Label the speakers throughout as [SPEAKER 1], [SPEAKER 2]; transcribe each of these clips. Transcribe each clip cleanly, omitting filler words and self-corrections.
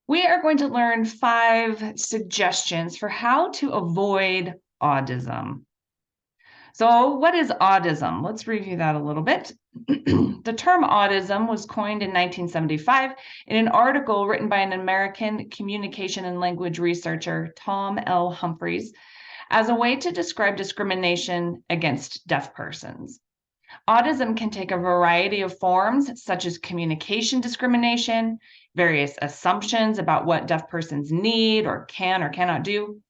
[SPEAKER 1] We are going to learn 5 suggestions for how to avoid autism. So, what is autism? Let's review that a little bit. The term autism was coined in 1975 in an article written by an American communication and language researcher, Tom L. Humphreys, as a way to describe discrimination against deaf persons. Autism can take a variety of forms, such as communication discrimination, various assumptions about what deaf persons need or cannot do,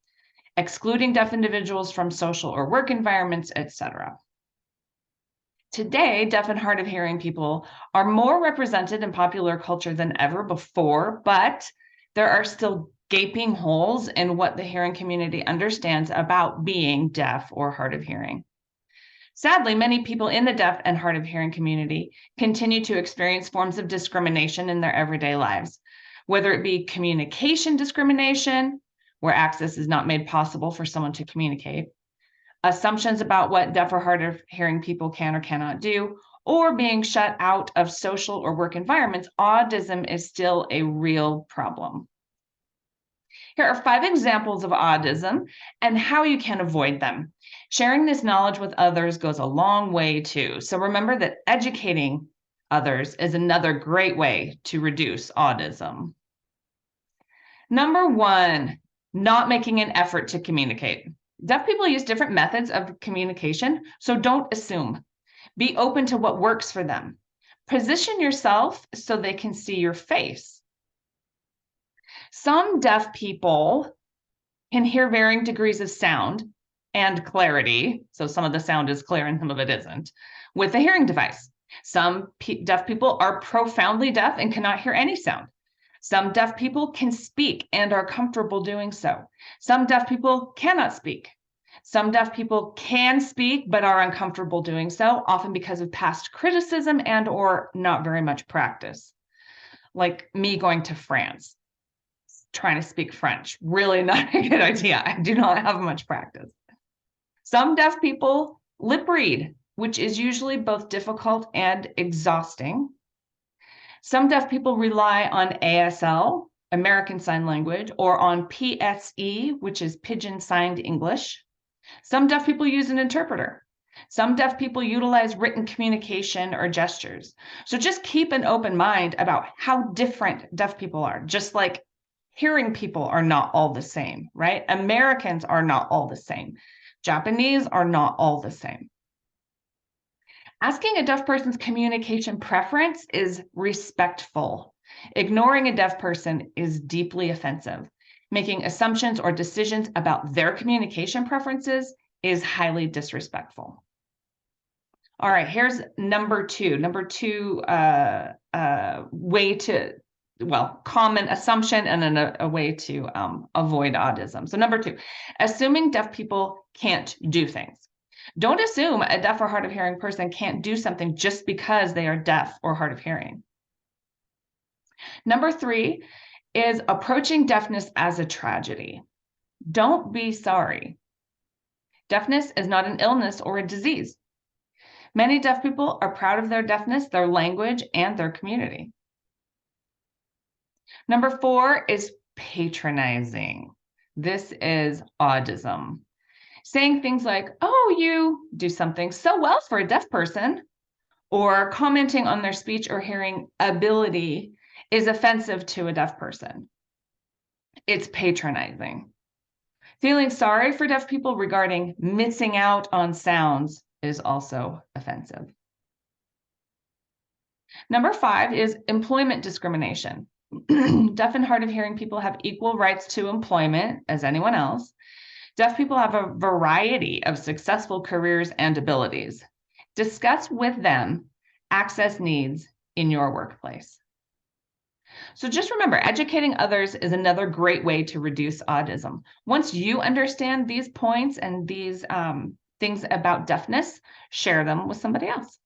[SPEAKER 1] excluding deaf individuals from social or work environments, etc. Today, deaf and hard of hearing people are more represented in popular culture than ever before, but there are still gaping holes in what the hearing community understands about being deaf or hard of hearing. Sadly, many people in the deaf and hard of hearing community continue to experience forms of discrimination in their everyday lives, whether it be communication discrimination, where access is not made possible for someone to communicate, assumptions about what deaf or hard of hearing people can or cannot do, or being shut out of social or work environments. Autism is still a real problem. Here are 5 examples of autism and how you can avoid them. Sharing this knowledge with others goes a long way too. So remember that educating others is another great way to reduce autism. Number 1, not making an effort to communicate. Deaf people use different methods of communication, so don't assume. Be open to what works for them. Position yourself so they can see your face. Some deaf people can hear varying degrees of sound and clarity. So some of the sound is clear and some of it isn't, with a hearing device. Some deaf people are profoundly deaf and cannot hear any sound. Some deaf people can speak and are comfortable doing so. Some deaf people cannot speak. Some deaf people can speak but are uncomfortable doing so, often because of past criticism and or not very much practice. Like me going to France, trying to speak French. Really not a good idea. I do not have much practice. Some deaf people lip read, which is usually both difficult and exhausting. Some deaf people rely on ASL, American Sign Language, or on PSE, which is Pidgin Signed English. Some deaf people use an interpreter. Some deaf people utilize written communication or gestures. So just keep an open mind about how different deaf people are, just like hearing people are not all the same, right? Americans are not all the same. Japanese are not all the same. Asking a deaf person's communication preference is respectful. Ignoring a deaf person is deeply offensive. Making assumptions or decisions about their communication preferences is highly disrespectful. All right, here's number 2. Number 2 way to, well, common assumption and a way to avoid autism. So number 2, assuming deaf people can't do things. Don't assume a deaf or hard of hearing person can't do something just because they are deaf or hard of hearing. Number 3 is approaching deafness as a tragedy. Don't be sorry. Deafness is not an illness or a disease. Many deaf people are proud of their deafness, their language, and their community. Number 4 is patronizing. This is autism. Saying things like, oh, you do something so well for a deaf person, or commenting on their speech or hearing ability is offensive to a deaf person. It's patronizing. Feeling sorry for deaf people regarding missing out on sounds is also offensive. Number 5 is employment discrimination. Deaf and hard of hearing people have equal rights to employment as anyone else. Deaf people have a variety of successful careers and abilities. Discuss with them access needs in your workplace. So just remember, educating others is another great way to reduce autism. Once you understand these points and these things about deafness, share them with somebody else.